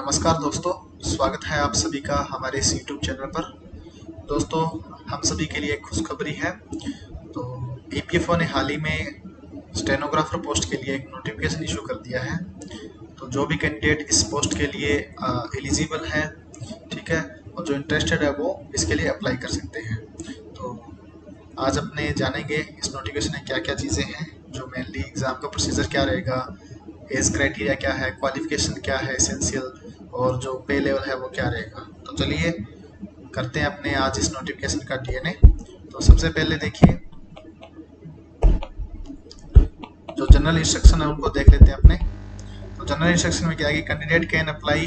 नमस्कार दोस्तों, स्वागत है आप सभी का हमारे इस YouTube चैनल पर। दोस्तों, हम सभी के लिए एक खुशखबरी है। तो ईपीएफओ ने हाल ही में स्टेनोग्राफर पोस्ट के लिए एक नोटिफिकेशन इशू कर दिया है। तो जो भी कैंडिडेट इस पोस्ट के लिए एलिजिबल है, ठीक है, और जो इंटरेस्टेड है वो इसके लिए अप्लाई कर सकते हैं। तो आज अपने जानेंगे इस नोटिफिकेशन में क्या क्या चीज़ें हैं, जो मेनली एग्ज़ाम का प्रोसीजर क्या रहेगा, एज क्राइटेरिया क्या है, क्वालिफिकेशन क्या है एसेंशियल, और जो पे लेवल है वो क्या रहेगा। तो चलिए करते हैं अपने आज इस नोटिफिकेशन का डीएनए। तो सबसे पहले देखिए, जो जनरल इंस्ट्रक्शन है उनको देख लेते हैं अपने। तो जनरल इंस्ट्रक्शन में क्या है कि candidate can apply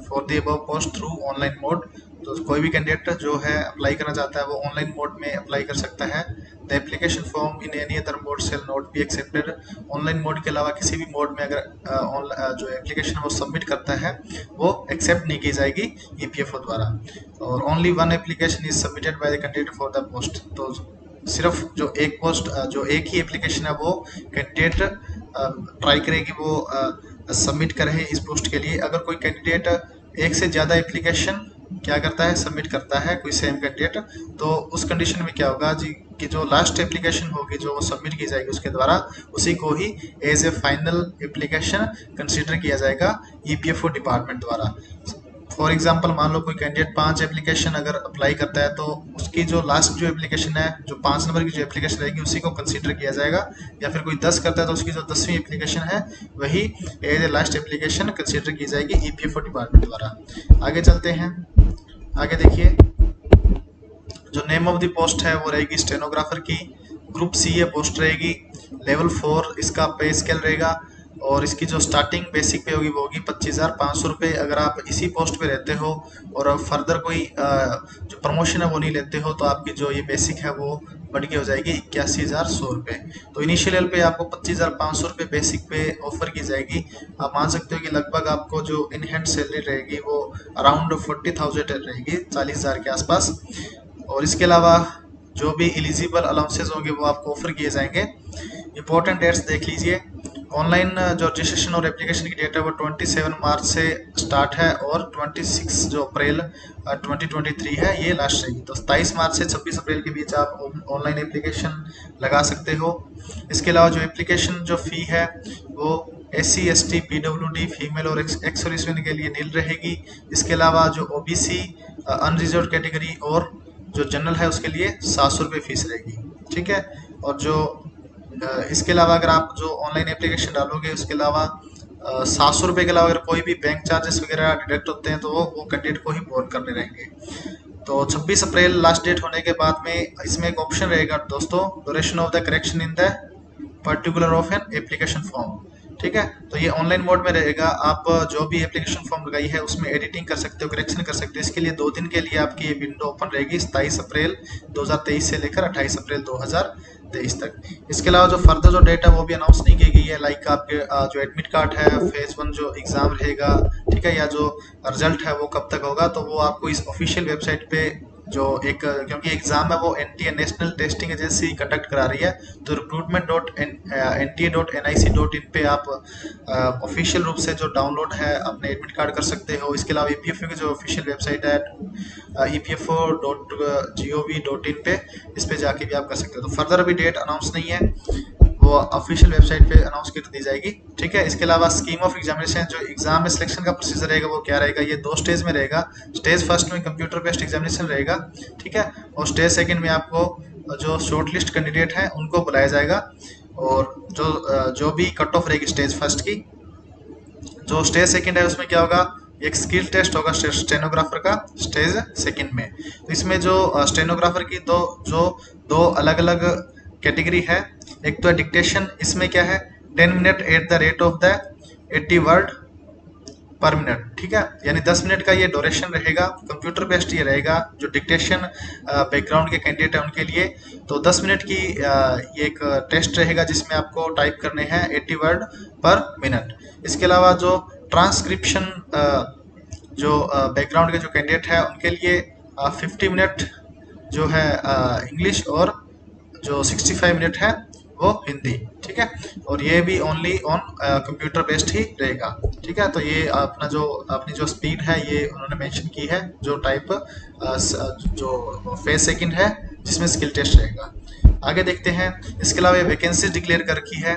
for the above post through online mode. तो कोई भी कैंडिडेट जो है अप्लाई करना चाहता है वो ऑनलाइन मोड में अप्लाई कर सकता है। The application form in any other mode shall not be accepted. Online mode के अलावा किसी भी मोड में अगर जो एप्लीकेशन वो सबमिट करता है वो एक्सेप्ट नहीं की जाएगी ईपीएफओ द्वारा। और only one application is submitted by the candidate for the post. तो सिर्फ जो एक पोस्ट जो एक ही एप्लीकेशन है वो कैंडिडेट ट्राई करेगी वो सबमिट करे इस पोस्ट के लिए। अगर कोई कैंडिडेट एक से ज़्यादा एप्लीकेशन क्या करता है, सबमिट करता है कोई सेम कैंडिडेट, तो उस कंडीशन में क्या होगा जी कि जो लास्ट एप्लीकेशन होगी जो सबमिट की जाएगी उसके द्वारा, उसी को ही as a final application consider किया जाएगा ईपीएफओ डिपार्टमेंट द्वारा। फॉर एग्जांपल, मान लो कोई कैंडिडेट 5 एप्लीकेशन अगर अप्लाई करता है तो उसकी जो लास्ट जो एप्लीकेशन है, जो 5 नंबर की जो एप्लीकेशन रहेगी उसी को कंसीडर किया जाएगा। या फिर कोई 10 करता है तो उसकी जो 10वीं एप्लीकेशन है वही as a last application consider की जाएगी ईपीएफओ डिपार्टमेंट द्वारा। आगे चलते हैं। आगे देखिए, जो नेम ऑफ द पोस्ट है वो रहेगी स्टेनोग्राफर की। ग्रुप सी ये पोस्ट रहेगी। लेवल 4 इसका पे स्केल रहेगा। और इसकी जो स्टार्टिंग बेसिक पे होगी वो होगी 25,500 रुपये। अगर आप इसी पोस्ट पे रहते हो और फर्दर कोई जो प्रमोशन है वो नहीं लेते हो तो आपकी जो ये बेसिक है वो बढ़ के हो जाएगी 81,100 रुपये। तो इनिशियल लेवल पे आपको 25,500 रुपये बेसिक पे ऑफर की जाएगी। आप मान सकते हो कि लगभग आपको जो इन हैंड सैलरी रहेगी वो अराउंड 40,000 रहेगी, 40,000 के आसपास। और इसके अलावा जो भी एलिजिबल अलाउंसेज होंगे वो आपको ऑफर किए जाएंगे। इंपॉर्टेंट डेट्स देख लीजिए। ऑनलाइन जो रजिस्ट्रेशन और एप्लीकेशन की डेट है वो 27 मार्च से स्टार्ट है और 26 जो अप्रैल 2023 है ये लास्ट रहेगी। तो 27 मार्च से 26 अप्रैल के बीच आप ऑनलाइन एप्लीकेशन लगा सकते हो। इसके अलावा जो एप्लीकेशन जो फ़ी है वो SC ST PWD फीमेल और एक्स सर्विसमैन के लिए नील रहेगी। इसके अलावा जो OBC अनरिजर्व कैटेगरी और जो जनरल है उसके लिए 700 रुपये फीस रहेगी, ठीक है। और जो इसके अलावा अगर आप जो ऑनलाइन एप्लीकेशन डालोगे उसके अलावा 700 रुपये के अलावा अगर कोई भी बैंक चार्जेस वगैरह डिडक्ट होते हैं तो वो कैंडिडेट को ही बोर करने रहेंगे। तो 26 अप्रैल लास्ट डेट होने के बाद में इसमें एक ऑप्शन रहेगा दोस्तों, duration of the correction in the particular of an application form, ठीक है। तो ये ऑनलाइन मोड में रहेगा। आप जो भी एप्लीकेशन फॉर्म लगाई है उसमें एडिटिंग कर सकते हो, करेक्शन कर सकते हो। इसके लिए 2 दिन के लिए आपकी ये विंडो ओपन रहेगी, 27 अप्रैल 2023 से लेकर 28 अप्रैल 2023 तक। इसके अलावा जो फर्दर जो डेट है वो भी अनाउंस नहीं की गई है, लाइक आपके जो एडमिट कार्ड है, फेज 1 जो एग्ज़ाम रहेगा, ठीक है, या जो रिजल्ट है वो कब तक होगा, तो वो आपको इस ऑफिशियल वेबसाइट पे जो एक, क्योंकि एग्जाम है वो NTA national testing agency conduct करा रही है, तो recruitment.nta.nic.in पे आप ऑफिशियल रूप से जो डाउनलोड है अपने एडमिट कार्ड कर सकते हो। इसके अलावा ईपीएफओ की जो ऑफिशियल वेबसाइट है epfo.gov.in पे, इस पे जाके भी आप कर सकते हो। तो फर्दर अभी डेट अनाउंस नहीं है, वो ऑफिशियल वेबसाइट पे अनाउंस कर दी जाएगी, ठीक है। इसके अलावा स्कीम ऑफ एग्जामिनेशन, जो एग्जाम में सिलेक्शन का प्रोसीजर रहेगा वो क्या रहेगा, ये 2 स्टेज में रहेगा। स्टेज फर्स्ट में कंप्यूटर बेस्ड एग्जामिनेशन रहेगा, ठीक है, और स्टेज सेकंड में आपको जो शॉर्ट लिस्ट कैंडिडेट हैं उनको बुलाया जाएगा। और जो भी कट ऑफ रहेगी स्टेज फर्स्ट की, जो स्टेज सेकंड है उसमें क्या होगा, एक स्किल टेस्ट होगा स्टेनोग्राफर का स्टेज सेकंड में। तो इसमें जो स्टेनोग्राफर की दो अलग अलग कैटेगरी है। एक तो डिक्टेशन, इसमें क्या है 10 minute at the rate of the 80 word पर मिनट, ठीक है, यानी 10 मिनट का ये ड्यूरेशन रहेगा। कंप्यूटर बेस्ड ये रहेगा जो डिक्टेशन बैकग्राउंड के कैंडिडेट है उनके लिए। तो 10 मिनट की ये एक टेस्ट रहेगा जिसमें आपको टाइप करने हैं 80 वर्ड पर मिनट। इसके अलावा जो ट्रांसक्रिप्शन जो बैकग्राउंड के जो कैंडिडेट है उनके लिए 50 मिनट जो है इंग्लिश, और जो 65 मिनट है वो हिंदी, ठीक है। और ये भी ओनली ऑन कंप्यूटर बेस्ड ही रहेगा, ठीक है। तो ये अपनी जो स्पीड है ये उन्होंने मेंशन की है, जो टाइप जो फेस सेकंड है जिसमें स्किल टेस्ट रहेगा। आगे देखते हैं, इसके अलावा ये वैकेंसीज डिक्लेयर कर रखी है,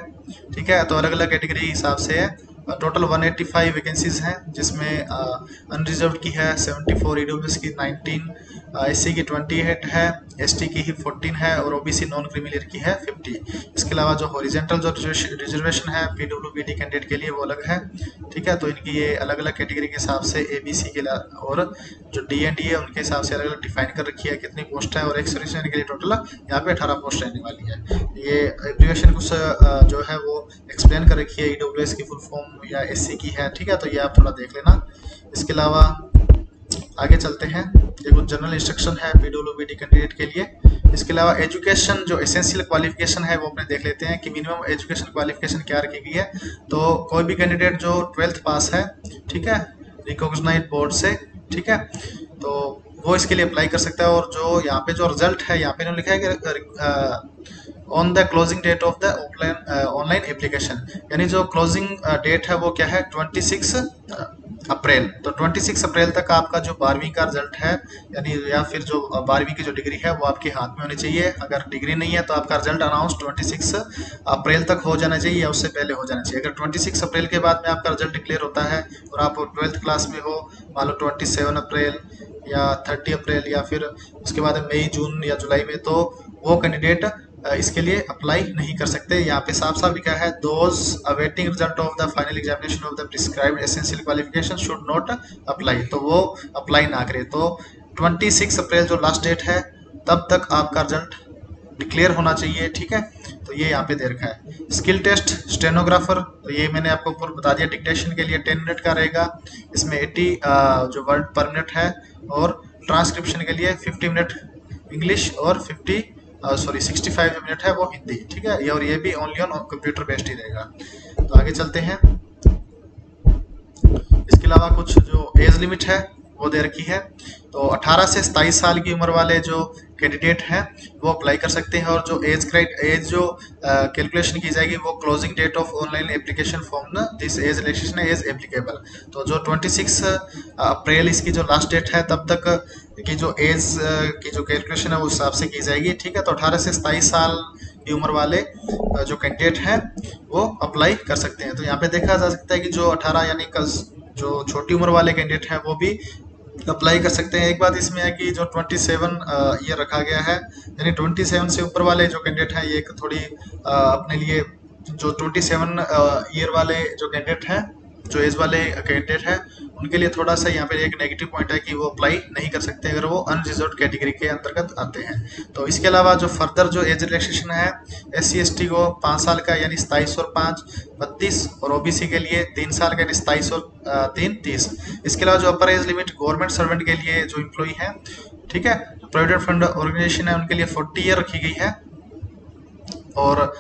ठीक है। तो अलग अलग कैटेगरी के हिसाब से है। टोटल 185 वैकेंसीज हैं, जिसमें अनरिजर्व की है 74, ईडब्ल्यूएस की 19, एससी की 28 है, एसटी की ही 14 है और ओबीसी नॉन क्रीमी की है 50। इसके अलावा जो हॉरिजॉन्टल जो रिजर्वेशन है पीडब्ल्यूबीडी कैंडिडेट के लिए वो अलग है, ठीक है। तो इनकी ये अलग अलग कैटेगरी के हिसाब से एबीसी के और जो डीएनडी है उनके हिसाब से अलग अलग डिफाइन कर रखी है कितनी पोस्ट है। और एक सर्विस के लिए टोटल यहाँ पे 18 पोस्ट रहने वाली है। ये एब्रिविएशन कुछ जो है वो एक्सप्लेन कर रखी है, ईडब्ल्यूएस की फुल फॉर्म या एससी की है, ठीक है। तो ये आप थोड़ा देख लेना। इसके अलावा आगे चलते हैं, ये कुछ जनरल इंस्ट्रक्शन है पीडब्ल्यूबीडी कैंडिडेट के लिए। इसके अलावा एजुकेशन जो एसेंशियल क्वालिफिकेशन है वो अपने देख लेते हैं कि मिनिमम एजुकेशन क्वालिफिकेशन क्या रखी गई है। तो कोई भी कैंडिडेट जो 12th पास है, ठीक है, रिकॉग्नाइज्ड बोर्ड से, ठीक है, तो वो इसके लिए अप्लाई कर सकता है। और जो यहाँ पे जो रिजल्ट है यहाँ पे इन्होंने लिखा है कि on the closing date of the online application, यानी जो क्लोजिंग डेट है वो क्या है 26 अप्रैल। तो 26 अप्रैल तक आपका जो 12वीं का रिजल्ट है, यानी या फिर जो 12वीं की जो डिग्री है वो आपके हाथ में होनी चाहिए। अगर डिग्री नहीं है तो आपका रिजल्ट अनाउंस 26 अप्रैल तक हो जाना चाहिए या उससे पहले हो जाना चाहिए। अगर 26 अप्रैल के बाद में आपका रिजल्ट डिक्लेयर होता है और आप 12th क्लास में हो, मान लो 27 अप्रैल या 30 अप्रैल या फिर उसके बाद मई, जून या जुलाई में, तो वो कैंडिडेट इसके लिए अप्लाई नहीं कर सकते। यहाँ पे साफ साफ लिखा है, those awaiting result of the final examination of the prescribed essential qualification should not apply, तो वो अप्लाई ना करे। तो 26 अप्रैल जो लास्ट डेट है तब तक आपका रिजल्ट डिक्लेयर होना चाहिए, ठीक है। तो ये यहाँ पे दे रखा है। स्किल टेस्ट स्टेनोग्राफर, तो ये मैंने आपको ऊपर बता दिया, डिक्टेशन के लिए 10 मिनट का रहेगा, इसमें 80 जो वर्ड पर मिनट है, और ट्रांसक्रिप्शन के लिए 50 मिनट इंग्लिश और 65 मिनट है वो हिंदी, ठीक है। और ये भी ओनली ऑन कंप्यूटर बेस्ड ही रहेगा। तो आगे चलते हैं। इसके अलावा कुछ जो एज लिमिट है वो दे रखी है। तो 18 से 27 साल की उम्र वाले जो कैंडिडेट हैं वो अप्लाई कर सकते हैं। और जो एज जो कैलकुलेशन की जाएगी वो closing date of online application form this age relaxation as applicable. तो जो 26 अप्रैल इसकी जो लास्ट डेट है तब तक की जो एज की जो कैलकुलेशन है उस हिसाब से की जाएगी, ठीक है। तो 18 से 27 साल की उम्र वाले जो कैंडिडेट हैं वो अप्लाई कर सकते हैं। तो यहाँ पे देखा जा सकता है कि जो 18 यानी जो छोटी उम्र वाले कैंडिडेट हैं वो भी अप्लाई कर सकते हैं। एक बात इसमें है कि जो 27 ईयर रखा गया है, यानी 27 से ऊपर वाले जो कैंडिडेट हैं ये थोड़ी अपने लिए, जो 27 ईयर वाले जो कैंडिडेट हैं, जो एज वाले कैंडिडेट हैं, उनके लिए थोड़ा सा यहाँ पे एक नेगेटिव पॉइंट है कि वो अप्लाई नहीं कर सकते अगर वो अनरिजर्व्ड कैटेगरी के अंतर्गत आते हैं। तो इसके अलावा जो फर्दर जो एज रिलैक्सेशन है, SC ST को 5 साल का यानी 27 और 5 32, और OBC के लिए 3 साल का यानी 27 और 3 30। इसके अलावा जो अपर एज लिमिट गवर्नमेंट सर्वेंट के लिए जो एम्प्लॉई है, ठीक है, प्रोविडेंट फंड ऑर्गेनाइजेशन है, उनके लिए 40 ईयर रखी गई है। और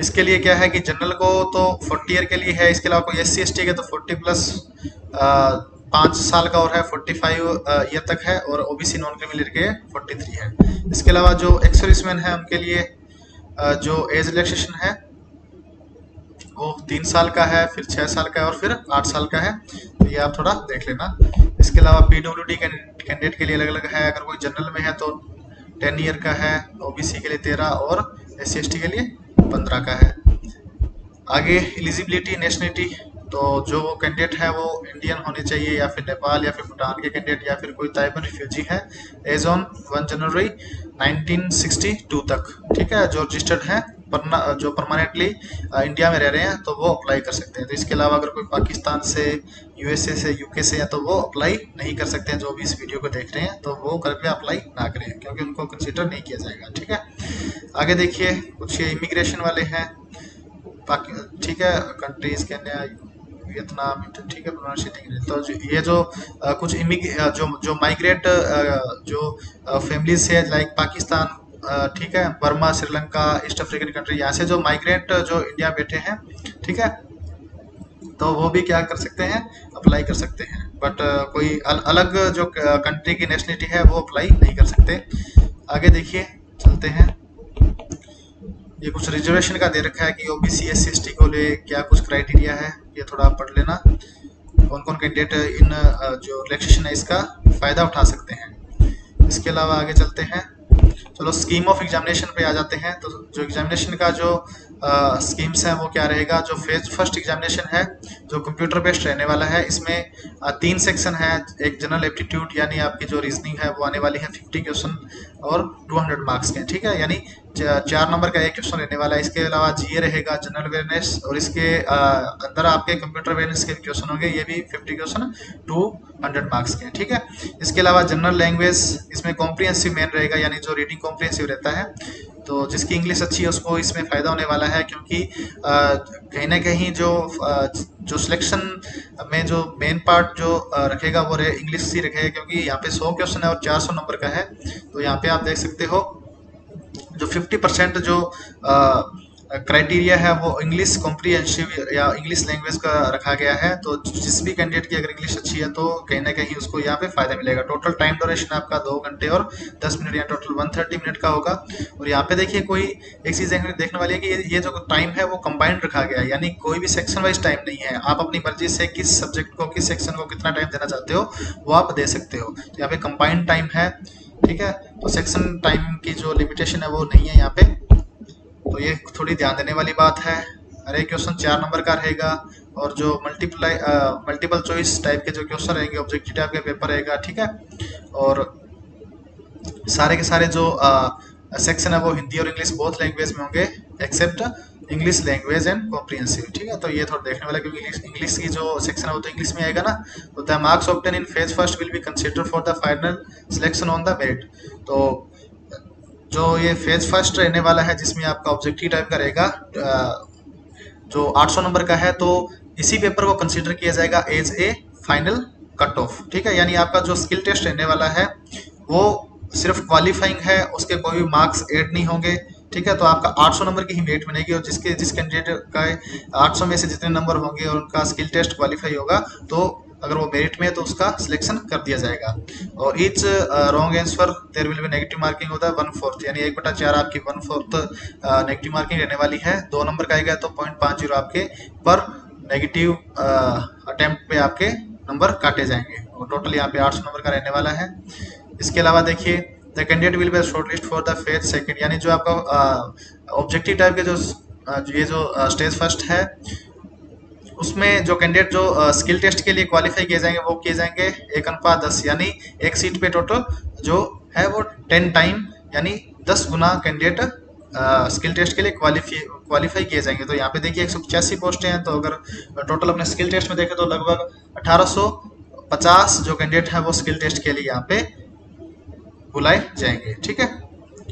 इसके लिए क्या है कि जनरल को तो 40 ईयर के लिए है, इसके अलावा कोई SC ST के तो 40 प्लस 5 साल का और है 45 ईयर तक है, और OBC नॉन क्रिमिनल के 43 है। इसके अलावा जो एक्स सर्विसमैन है उनके लिए जो एज रिलैक्सेशन है वो 3 साल का है, फिर 6 साल का है और फिर 8 साल का है। तो ये आप थोड़ा देख लेना। इसके अलावा PWD कैंडिडेट के लिए अलग अलग है। अगर कोई जनरल में है तो 10 ईयर का है, OBC के लिए 13 और SC ST के लिए 15 का है। आगे एलिजिबिलिटी नेशनलिटी, तो जो कैंडिडेट है वो इंडियन होने चाहिए या फिर नेपाल या फिर भूटान के कैंडिडेट या फिर कोई ताइवान रिफ्यूजी है एज ऑन 1 जनवरी 1962 तक, ठीक है, जो रजिस्टर्ड है, जो परमानेंटली इंडिया में रह रहे हैं तो वो अप्लाई कर सकते हैं। तो इसके अलावा अगर कोई पाकिस्तान से, USA से, UK से है तो वो अप्लाई नहीं कर सकते हैं। जो भी इस वीडियो को देख रहे हैं तो वो कृपया अप्लाई ना करें क्योंकि उनको कंसिडर नहीं किया जाएगा, ठीक है। आगे देखिए, कुछ ये इमिग्रेशन वाले हैं, ठीक है, कंट्रीज केन्या, वियतनाम, ठीक है, प्रोनाउंसिएटिंग। तो ये जो कुछ जो माइग्रेट जो फैमिलीज है लाइक पाकिस्तान, ठीक है, Burma, Sri Lanka, east African country, यहाँ से जो माइग्रेट जो इंडिया बैठे हैं, ठीक है, तो वो भी क्या कर सकते हैं, अप्लाई कर सकते हैं। बट कोई अलग जो कंट्री की नेशनलिटी है वो अप्लाई नहीं कर सकते। आगे देखिए, चलते हैं। ये कुछ रिजर्वेशन का दे रखा है कि ओबीसी एससी एसटी को लिए क्या कुछ क्राइटेरिया है, ये थोड़ा आप पढ़ लेना, कौन कौन कैंडिडेट इन जो रिलैक्सेशन है इसका फायदा उठा सकते हैं। इसके अलावा आगे चलते हैं, चलो स्कीम ऑफ एग्जामिनेशन पे आ जाते हैं। तो जो एग्जामिनेशन का जो स्कीम्स है वो क्या रहेगा, जो फेज फर्स्ट एग्जामिनेशन है जो कंप्यूटर बेस्ड रहने वाला है, इसमें 3 सेक्शन है। एक जनरल एप्टीट्यूड यानी आपकी जो रीजनिंग है वो आने वाली है 50 क्वेश्चन और 200 मार्क्स के, ठीक है, यानी 4 नंबर का एक क्वेश्चन रहने वाला है। इसके अलावा जीए रहेगा, जनरल अवेयरनेस, और इसके अंदर आपके कंप्यूटर अवेयरनेस के क्वेश्चन होंगे, ये भी 50 क्वेश्चन 200 मार्क्स के, ठीक है। इसके अलावा जनरल लैंग्वेज, इसमें कॉम्प्रिहेंसिव मेन रहेगा, यानी जो रीडिंग कॉम्प्रिहेंसिव रहता है, तो जिसकी इंग्लिश अच्छी है उसको इसमें फ़ायदा होने वाला है, क्योंकि कहीं ना कहीं जो सिलेक्शन में जो मेन पार्ट जो रखेगा वो इंग्लिश ही रखेगा, क्योंकि यहाँ पे 100 क्वेश्चन है और 400 नंबर का है। तो यहाँ पे आप देख सकते हो जो 50% जो क्राइटेरिया है वो इंग्लिश कॉम्प्रिहेंसिव या इंग्लिश लैंग्वेज का रखा गया है। तो जिस भी कैंडिडेट की अगर इंग्लिश अच्छी है तो कहीं ना कहीं उसको यहाँ पे फायदा मिलेगा। टोटल टाइम ड्यूरेशन आपका 2 घंटे और 10 मिनट या टोटल 130 मिनट का होगा। और यहाँ पे देखिए कोई एक चीज़ देखने वाली है कि ये जो टाइम है वो कंबाइंड रखा गया है, यानी कोई भी सेक्शन वाइज टाइम नहीं है। आप अपनी मर्जी से किस सब्जेक्ट को, किस सेक्शन को कितना टाइम देना चाहते हो वो आप दे सकते हो। तो यहाँ पे कंबाइंड टाइम है, ठीक है। तो सेक्शन टाइम की जो लिमिटेशन है वो नहीं है यहाँ पे, तो ये थोड़ी ध्यान देने वाली बात है। हर एक क्वेश्चन 4 नंबर का रहेगा, और जो मल्टीपल चॉइस टाइप के जो क्वेश्चन रहेंगे, ऑब्जेक्टिव टाइप के पेपर रहेगा, ठीक है। और सारे के सारे जो सेक्शन है वो हिंदी और इंग्लिश बोथ लैंग्वेज में होंगे, except English language and comprehensive, ठीक है। तो ये थोड़ा देखने वाला, क्योंकि इंग्लिश की जो सेक्शन है वो तो इंग्लिश में आएगा ना। तो the marks obtain in phase first will be consider for the final selection on the merit. तो जो ये फेज फर्स्ट रहने वाला है जिसमें आपका ऑब्जेक्टिव टाइप का रहेगा, जो 800 नंबर का है, तो इसी पेपर को कंसीडर किया जाएगा as a final cut off, ठीक है। यानी आपका जो स्किल टेस्ट रहने वाला है वो सिर्फ क्वालिफाइंग है, उसके कोई भी मार्क्स ऐड नहीं होंगे, ठीक है। तो आपका 800 नंबर की ही मेरिट बनेगी, और जिस कैंडिडेट का 800 में से जितने नंबर होंगे और उनका स्किल टेस्ट क्वालिफाई होगा, तो अगर वो मेरिट में है तो उसका सिलेक्शन कर दिया जाएगा। और each wrong answer there will be negative marking होता है 1/4, यानी 1/4 आपकी 1/4 नेगेटिव मार्किंग रहने वाली है। 2 नंबर का आएगा तो 0.50 आपके पर नेगेटिव अटेम्प्ट पे आपके नंबर काटे जाएंगे, और टोटल यहाँ पे 800 नंबर का रहने वाला है। इसके अलावा देखिए the candidate will be shortlist for the phase second, यानी जो आपका ऑब्जेक्टिव टाइप के ये जो स्टेज फर्स्ट है उसमें जो कैंडिडेट जो स्किल टेस्ट के लिए क्वालिफाई किए जाएंगे वो किए जाएंगे 1:10, यानी एक सीट पे टोटल जो है वो 10 टाइम, यानी 10 गुना कैंडिडेट स्किल टेस्ट के लिए क्वालिफाई किए जाएंगे। तो यहाँ पे देखिए 185 पोस्टें हैं, तो अगर टोटल अपने स्किल टेस्ट में देखें तो लगभग 1850 जो कैंडिडेट है वो स्किल टेस्ट के लिए यहाँ पे बुलाए जाएंगे, ठीक है।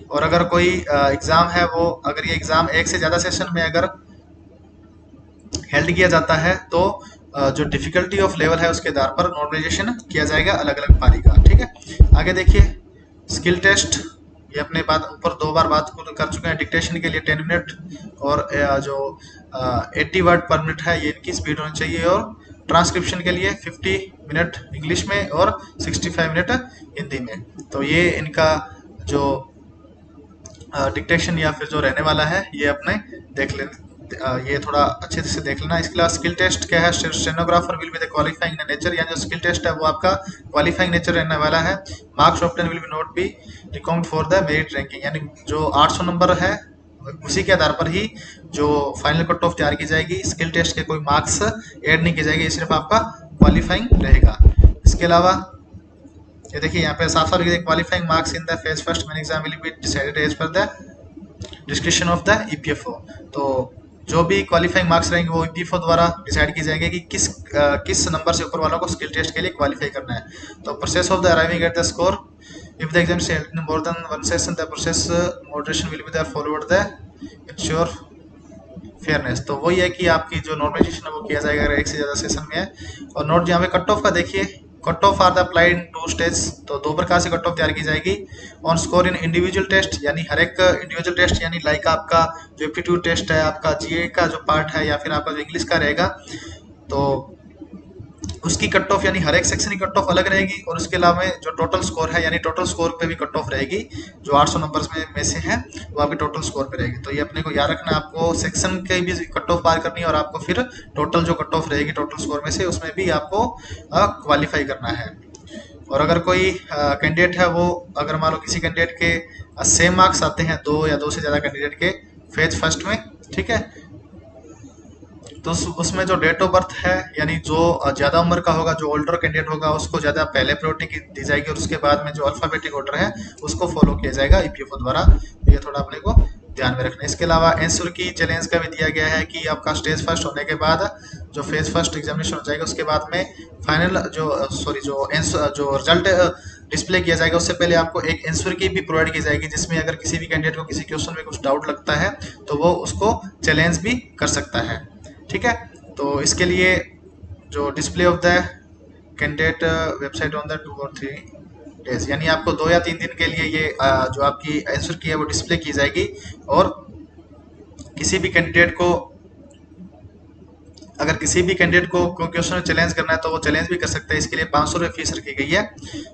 और अगर कोई एग्ज़ाम है वो, अगर ये एग्ज़ाम एक से ज़्यादा सेशन में अगर हेल्ड किया जाता है तो जो डिफिकल्टी ऑफ लेवल है उसके आधार पर नॉर्मलाइजेशन किया जाएगा अलग अलग पारी का, ठीक है। आगे देखिए स्किल टेस्ट, ये अपने बात ऊपर 2 बार बात कर चुके हैं। डिक्टेशन के लिए 10 मिनट और जो 80 वर्ड पर मिनट है ये इनकी स्पीड होनी चाहिए, और ट्रांसक्रिप्शन के लिए 50 मिनट इंग्लिश में और 65 मिनट हिंदी में। तो ये इनका जो डिक्टेशन या फिर जो रहने वाला है ये अपने देख लें, ये थोड़ा अच्छे से देख लेना। इसके अलावा स्किल टेस्ट क्या है, stenographer will be the qualifying nature, यानी जो स्किल टेस्ट है वो आपका क्वालिफाइंग नेचर रहने वाला है। Marks obtain will be not be recount for the merit ranking, यानी जो 800 नंबर है उसी के आधार पर ही जो फाइनल कट ऑफ तैयार की जाएगी। स्किल टेस्ट के कोई मार्क्स ऐड नहीं किए जाएंगे, सिर्फ आपका क्वालिफाइंग रहेगा। इसके अलावा ये देखिए यहाँ पे साफ साफ लिखा है qualifying marks in the phase first main exam will be decided as per the description of the EPFO. तो जो भी क्वालिफाइंग मार्क्स रहेंगे वो ईपीएफओ द्वारा डिसाइड किए जाएंगे कि किस नंबर से ऊपर वालों को स्किल टेस्ट के लिए क्वालिफाई करना है। तो process of the arriving at the score, if the exam is held in more than one session the process moderation will be there followed the ensure fairness. तो वही है कि आपकी जो नॉर्मलाइजेशन है वो किया जाएगा अगर एक से ज़्यादा सेशन में है। और नोट यहाँ पे कट ऑफ का देखिए, cut off are the applied in 2 stage, तो 2 प्रकार से कट ऑफ तैयार की जाएगी। On score in individual test, यानी हर एक इंडिविजुअल टेस्ट, यानी लाइक आपका जो एप्टीट्यूड टेस्ट है, आपका जीए का जो पार्ट है, या फिर आपका जो इंग्लिश का रहेगा, तो उसकी कट ऑफ यानी हर एक सेक्शन की कट ऑफ अलग रहेगी, और उसके अलावा जो टोटल स्कोर है यानी टोटल स्कोर पे भी कट ऑफ रहेगी, जो 800 नंबर्स में से है वो आपके टोटल स्कोर पे रहेगी। तो ये अपने को याद रखना है, आपको सेक्शन के भी कट ऑफ पार करनी है, और आपको फिर टोटल जो कट ऑफ रहेगी टोटल स्कोर में से उसमें भी आपको क्वालिफाई करना है। और अगर कोई कैंडिडेट है वो, अगर मान लो किसी कैंडिडेट के सेम मार्क्स आते हैं, 2 या 2 से ज़्यादा कैंडिडेट के फेज फर्स्ट में, ठीक है, तो उसमें जो डेट ऑफ बर्थ है यानी जो ज़्यादा उम्र का होगा, जो ओल्डर कैंडिडेट होगा उसको ज़्यादा पहले प्रायोरिटी दी जाएगी, और उसके बाद में जो अल्फ़ाबेटिक ऑर्डर है उसको फॉलो किया जाएगा ईपीएफओ द्वारा। ये थोड़ा अपने को ध्यान में रखना है। इसके अलावा एंसर की चैलेंज का भी दिया गया है कि आपका स्टेज फर्स्ट होने के बाद जो फेज फर्स्ट एग्जामिनेशन हो जाएगा, उसके बाद में फाइनल जो रिजल्ट डिस्प्ले किया जाएगा, उससे पहले आपको एक आंसर की भी प्रोवाइड की जाएगी, जिसमें अगर किसी भी कैंडिडेट को किसी क्वेश्चन में कुछ डाउट लगता है तो वो उसको चैलेंज भी कर सकता है, ठीक है। तो इसके लिए जो display of the candidate website on the 2 और 3 डेज, यानी आपको 2 या 3 दिन के लिए ये जो आपकी आंसर की है वो डिस्प्ले की जाएगी, और किसी भी कैंडिडेट को, अगर किसी भी कैंडिडेट को क्वेश्चन में चैलेंज करना है तो वो चैलेंज भी कर सकता है। इसके लिए 500 रुपये फीस रखी गई है,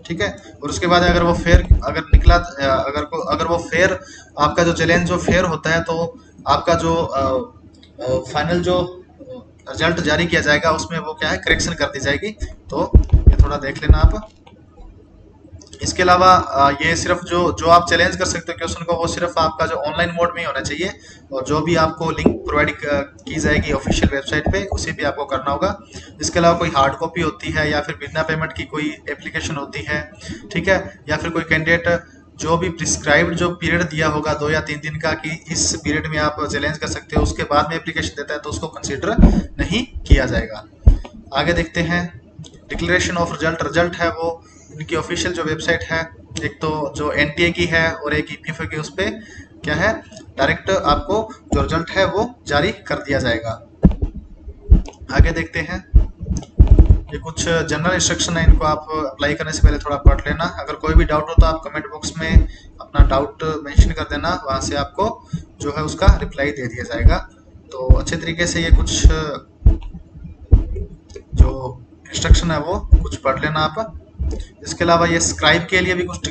ठीक है। और उसके बाद अगर वो फेयर अगर निकला, अगर वो फेयर, आपका जो चैलेंज जो फेयर होता है, तो आपका जो फाइनल जो रिजल्ट जारी किया जाएगा उसमें वो क्या है, करेक्शन कर दी जाएगी। तो ये थोड़ा देख लेना आप। इसके अलावा ये सिर्फ जो आप चैलेंज कर सकते हो क्वेश्चन को, वो सिर्फ आपका जो ऑनलाइन मोड में ही होना चाहिए, और जो भी आपको लिंक प्रोवाइड की जाएगी ऑफिशियल वेबसाइट पे उसे भी आपको करना होगा। इसके अलावा कोई हार्ड कॉपी होती है या फिर बिना पेमेंट की कोई एप्लीकेशन होती है, ठीक है, या फिर कोई कैंडिडेट जो भी प्रिस्क्राइब्ड जो पीरियड दिया होगा 2 या 3 दिन का कि इस पीरियड में आप चैलेंज कर सकते हो, उसके बाद में एप्लीकेशन देता है तो उसको कंसिडर नहीं किया जाएगा। आगे देखते हैं डिक्लेरेशन ऑफ रिजल्ट है वो इनकी ऑफिशियल जो वेबसाइट है, एक तो जो एनटीए की है और एक ईपीएफओ की, उस पर क्या है डायरेक्ट आपको जो रिजल्ट है वो जारी कर दिया जाएगा। आगे देखते हैं, ये कुछ जनरल इंस्ट्रक्शन है, इनको आप अप्लाई करने से पहले थोड़ा पढ़ लेना। अगर कोई भी डाउट हो तो आप कमेंट बॉक्स में अपना डाउट मेंशन कर देना, वहाँ से आपको जो है उसका रिप्लाई दे दिया जाएगा। तो अच्छे तरीके से ये कुछ जो इंस्ट्रक्शन है वो कुछ पढ़ लेना आप। इसके अलावा ये स्क्राइब के लिए भी कुछ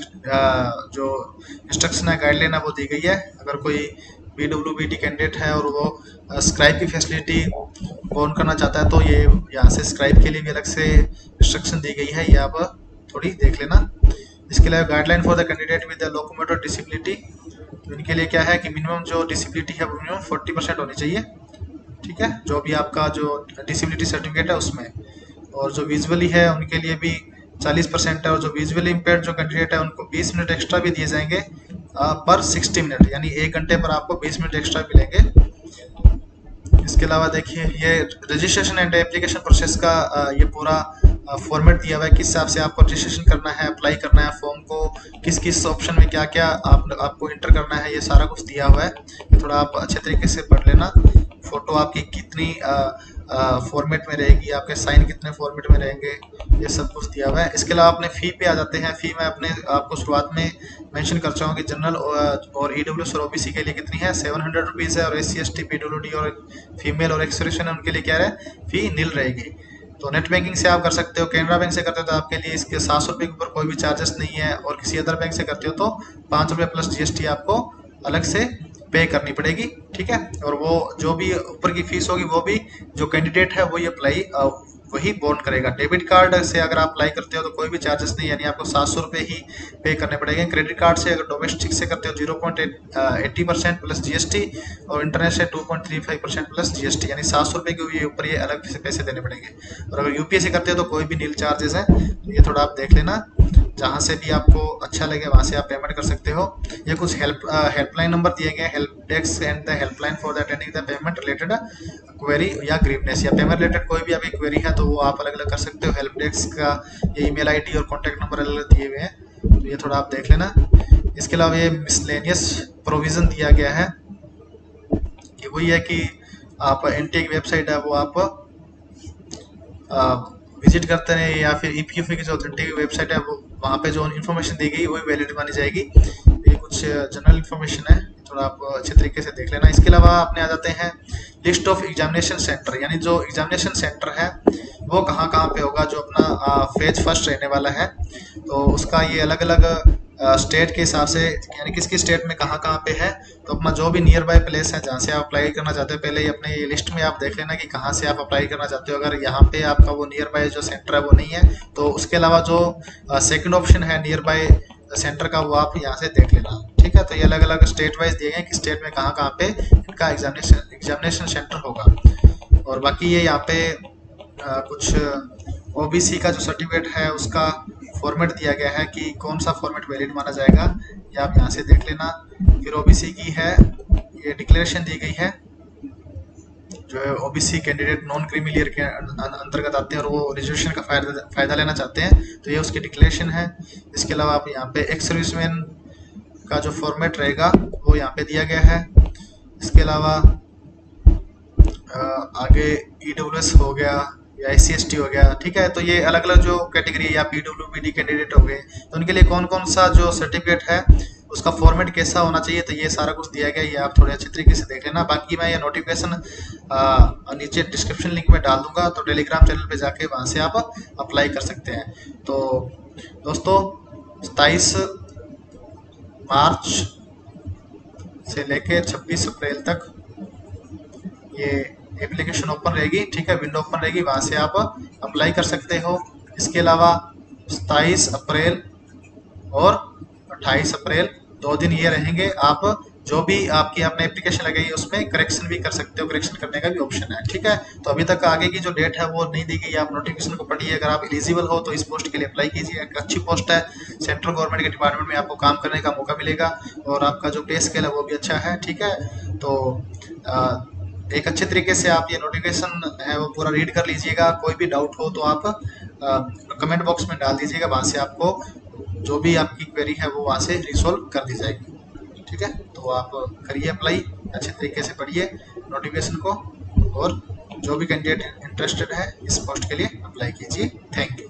जो इंस्ट्रक्शन है, गाइडलाइन है वो दी गई है। अगर कोई PWBD कैंडिडेट है और वो स्क्राइब की फैसिलिटी ऑन करना चाहता है तो ये यहाँ से स्क्राइब के लिए भी अलग से इंस्ट्रक्शन दी गई है, ये आप थोड़ी देख लेना। इसके अलावा guideline for the candidate with the locomotor disability, तो इनके लिए क्या है कि मिनिमम जो डिसेबिलिटी है वो मिनिमम 40% होनी चाहिए, ठीक है, जो भी आपका जो डिसेबिलिटी सर्टिफिकेट है उसमें। और जो विजुअली है उनके लिए भी 40% है, और जो विजुअली इम्पेयर्ड जो कैंडिडेट है उनको 20 मिनट एक्स्ट्रा भी दिए जाएंगे पर 60 मिनट, यानी 1 घंटे पर आपको 20 मिनट एक्स्ट्रा मिलेंगे। इसके अलावा देखिए ये रजिस्ट्रेशन एंड एप्लीकेशन प्रोसेस का ये पूरा फॉर्मेट दिया हुआ है, किस हिसाब से आपको रजिस्ट्रेशन करना है, अप्लाई करना है फॉर्म को, किस किस ऑप्शन में क्या क्या आपको इंटर करना है, ये सारा कुछ दिया हुआ है। ये थोड़ा आप अच्छे तरीके से पढ़ लेना। फोटो आपकी कितनी फॉर्मेट में रहेगी, आपके साइन कितने फॉर्मेट में रहेंगे, ये सब कुछ दिया हुआ है। इसके अलावा अपने फ़ी पे आ जाते हैं। फ़ी मैं अपने आपको शुरुआत में मेंशन कर चाहूँ कि जनरल और EWS और OBC के लिए कितनी है, 700 रुपीज़ है, और SC ST PWD और फीमेल और एक्स-सर्विसमैन है उनके लिए क्या है, फ़ी नील रहेगी। तो नेट बैंकिंग से आप कर सकते हो, कैनरा बैंक से करते हो तो आपके लिए इसके 700 रुपये के ऊपर कोई भी चार्जेस नहीं है, और किसी अदर बैंक से करते हो तो 5 रुपये प्लस GST आपको अलग से पे करनी पड़ेगी, ठीक है। और वो जो भी ऊपर की फीस होगी वो भी जो कैंडिडेट है वही अप्लाई वही बॉन्ड करेगा। डेबिट कार्ड से अगर आप अप्लाई करते हो तो कोई भी चार्जेस नहीं, यानी आपको 700 रुपये ही पे करने पड़ेंगे। क्रेडिट कार्ड से अगर डोमेस्टिक से करते हो 0.80% प्लस GST, और इंटरनेट से 2.35% प्लस GST, यानी 700 रुपये के ऊपर ये अलग से पैसे देने पड़ेंगे। और अगर UPI से करते हो तो कोई भी नील चार्जेस है, तो ये थोड़ा आप देख लेना। जहाँ से भी आपको अच्छा लगे वहाँ से आप पेमेंट कर सकते हो। ये कुछ हेल्पलाइन नंबर दिए गए, help desk and the helpline for the attending the payment related query या ग्रीवनेस, या पेमेंट रिलेटेड कोई भी अभी क्वेरी है तो वो आप अलग अलग कर सकते हो। हेल्प डेस्क का ये ईमेल ID और कॉन्टैक्ट नंबर अलग अलग दिए हुए हैं, तो ये थोड़ा आप देख लेना। इसके अलावा ये मिसलेनियस प्रोविज़न दिया गया है, ये वही है कि आप NTA की वेबसाइट है वो आप विजिट करते हैं, या फिर EPFO की जो ऑथेंटिक वेबसाइट है वो वहाँ पे जो इन्फॉर्मेशन दी गई वही वैलिड मानी जाएगी। ये कुछ जनरल इन्फॉर्मेशन है, थोड़ा आप अच्छे तरीके से देख लेना। इसके अलावा अपने आ जाते हैं लिस्ट ऑफ एग्जामिनेशन सेंटर, यानी जो एग्जामिनेशन सेंटर है वो कहाँ कहाँ पे होगा, जो अपना फेज फर्स्ट रहने वाला है। तो उसका ये अलग अलग स्टेट के हिसाब से, यानी किस किस स्टेट में कहाँ कहाँ पे है। तो अपना जो भी नियर बाय प्लेस है जहाँ से आप अप्लाई करना चाहते हो, पहले ही अपने ये लिस्ट में आप देख लेना कि कहाँ से आप अप्लाई करना चाहते हो। अगर यहाँ पे आपका वो नियर बाय जो सेंटर है वो नहीं है, तो उसके अलावा जो सेकंड ऑप्शन है नियर बाय सेंटर का, वो आप यहाँ से देख लेना। ठीक है, तो ये अलग अलग स्टेट वाइज दिए गए कि स्टेट में कहाँ कहाँ पे इनका एग्जामिनेशन सेंटर होगा। और बाकी ये यहाँ पे कुछ ओबीसी का जो सर्टिफिकेट है उसका फॉर्मेट दिया गया है कि कौन सा फॉर्मेट वैलिड माना जाएगा, ये आप यहाँ से देख लेना। फिर ओबीसी की है ये डिक्लेरेशन दी गई है, जो है ओबीसी कैंडिडेट नॉन क्रीमी के अंतर्गत आते हैं और वो रिजर्वेशन का फायदा लेना चाहते हैं, तो ये उसकी डिक्लेरेशन है। इसके अलावा आप यहाँ पे एक्स सर्विसमैन का जो फॉर्मेट रहेगा वो यहाँ पे दिया गया है। इसके अलावा आगे ईडब्ल्यूएस हो गया या SC/ST हो गया। ठीक है, तो ये अलग अलग जो कैटेगरी है, या PWBD कैंडिडेट हो गए, तो उनके लिए कौन कौन सा जो सर्टिफिकेट है उसका फॉर्मेट कैसा होना चाहिए, तो ये सारा कुछ दिया गया, ये आप थोड़े अच्छे तरीके से देख लेना। बाकी मैं ये नोटिफिकेशन नीचे डिस्क्रिप्शन लिंक में डाल दूंगा, तो टेलीग्राम चैनल पे जाके वहाँ से आप अप्लाई कर सकते हैं। तो दोस्तों 27 मार्च से लेके 26 अप्रैल तक ये एप्लीकेशन ओपन रहेगी। ठीक है, विंडो ओपन रहेगी, वहाँ से आप अप्लाई कर सकते हो। इसके अलावा 27 अप्रैल और 28 अप्रैल 2 दिन ये रहेंगे। आप जो भी आपकी आपने एप्लीकेशन लगाई उसमें करेक्शन भी कर सकते हो, करेक्शन करने का भी ऑप्शन है। ठीक है, तो अभी तक आगे की जो डेट है वो नहीं दी गई, आप नोटिफिकेशन को पढ़िए। अगर आप एलिजिबल हो तो इस पोस्ट के लिए अप्लाई कीजिए, एक अच्छी पोस्ट है, सेंट्रल गवर्नमेंट के डिपार्टमेंट में आपको काम करने का मौका मिलेगा और आपका जो पे स्केल है वो भी अच्छा है। ठीक है, तो एक अच्छे तरीके से आप ये नोटिफिकेशन है वो पूरा रीड कर लीजिएगा। कोई भी डाउट हो तो आप कमेंट बॉक्स में डाल दीजिएगा, वहाँ से आपको जो भी आपकी क्वेरी है वो वहाँ से रिसोल्व कर दी जाएगी। ठीक है, तो आप करिए अप्लाई, अच्छे तरीके से पढ़िए नोटिफिकेशन को, और जो भी कैंडिडेट इंटरेस्टेड है इस पोस्ट के लिए अप्लाई कीजिए। Thank you.